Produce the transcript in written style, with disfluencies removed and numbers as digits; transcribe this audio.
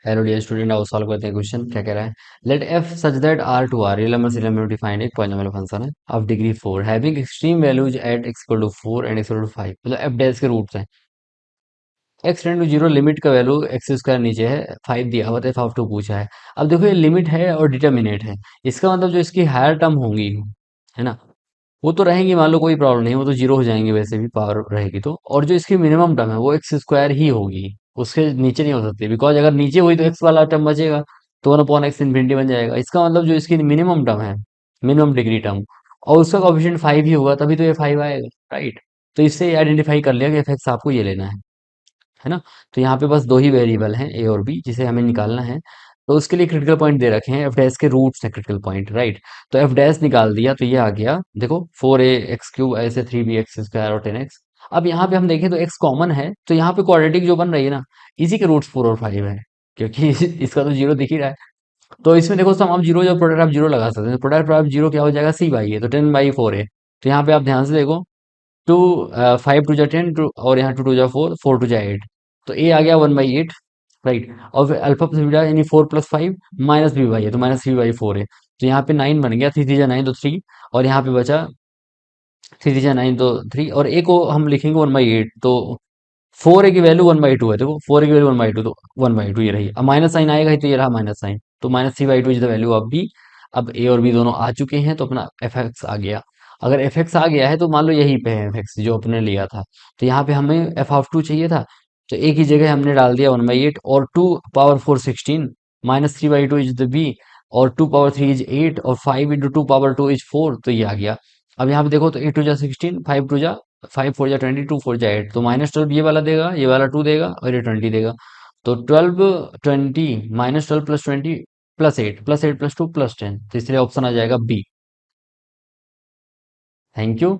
Hello dear student, आओ solve करते हैं क्वेश्चन। क्या कह रहा है? Let F such that R to R real number serial number defined एक पॉलिनोमियल फंक्शन है of degree 4 having extreme values at x equal to 4 and x equal to 5। मतलब एफ डैश के रूट्स हैं। x tend to zero, limit का value X square नीचे है, 5 दिया हुआ था, एफ ऑफ 2 पूछा है। अब देखो ये लिमिट है और डिटर्मिनेट है। इसका मतलब जो इसकी हायर टर्म होंगी, है ना, वो तो रहेंगी, मान लो कोई प्रॉब्लम नहीं, वो तो जीरो हो जाएंगे वैसे भी, पावर रहेगी तो। और जो इसकी मिनिमम टर्म है वो एक्स स्क्वायर ही होगी, उसके नीचे नहीं हो सकती, बिकॉज अगर नीचे हुई तो एक्स वाला टर्म बचेगा, तो वन अपॉन एक्स इन्फिनिटी बन जाएगा। इसका मतलब जो इसकी मिनिमम टर्म है, मिनिमम डिग्री टर्म, और उसका कोएफिशिएंट 5 ही होगा, तभी तो ये 5 आएगा, राइट। तो इससे आइडेंटिफाई कर लिया कि एफ एक्स आपको ये लेना है ना। तो यहाँ पे बस दो ही वेरिएबल हैं, ए और बी, जिसे हमें निकालना है। तो उसके लिए क्रिटिकल पॉइंट दे रखे हैं, एफ डैश के रूट्स हैं क्रिटिकल पॉइंट, राइट। तो एफ डैश निकाल दिया तो ये आ गया, देखो 4a x³ ऐसे 3b x² और 10x। अब यहाँ पे हम देखें तो x कॉमन है, तो यहाँ पे क्वाड्रेटिक जो बन रही है ना, इसी के रूट्स 4 और 5 है, क्योंकि इसका तो जीरो दिख ही रहा है। तो इसमें देखो सम ऑफ जीरो, जब प्रोडक्ट ऑफ जीरो लगा सकते हैं, प्रोडक्ट ऑफ जीरो क्या हो जाएगा, सी बाई है, तो 10/4 है। तो यहाँ पे आप ध्यान से देखो, टू 5 टू जा 10, टू और यहाँ 2 टू जा 4, 4 टू जा 8, तो ए आ गया 1/8, राइट। और फिर अल्फा प्लस बीटा यानी 4 + 5 माइनस बी बाई है, तो -b/4 है। तो यहाँ पे 9 बन गया, 3 3 जा 9 तो 3, और यहाँ पे बचा 3 3 जा 9 तो 3, और ए को हम लिखेंगे 1/8, तो 4a की वैल्यू 1/2 है, देखो 4a की वैल्यू 1/2, तो 1/2 ये रही। अब माइनस साइन आएगा ही, तो ये रहा माइनस साइन, तो -3/2 is the value of B. अब ए और बी दोनों आ चुके हैं, तो अपना एफ एक्स आ गया। अगर एफ एक्स आ गया है तो मान लो यहीं पे है एफ एक्स जो अपने लिया था, तो यहाँ पे हमें एफ ऑफ 2 चाहिए था, तो ए की जगह हमने डाल दिया 1/8, और 2 पावर 4 16, -3/2 इज द बी, और 2 पावर 3 इज 8, और 5 × 2 पावर 2 इज 4, तो ये आ गया। अब यहाँ पे देखो तो 8 टू जा 16, 5 4 जा 20, 2 4 जा 8, तो -12 ये वाला देगा, ये वाला 2 देगा, और ये 20 देगा। तो 12 20 -12 +20 +8 +8 +2 +10, तो इसलिए ऑप्शन आ जाएगा बी। Thank you.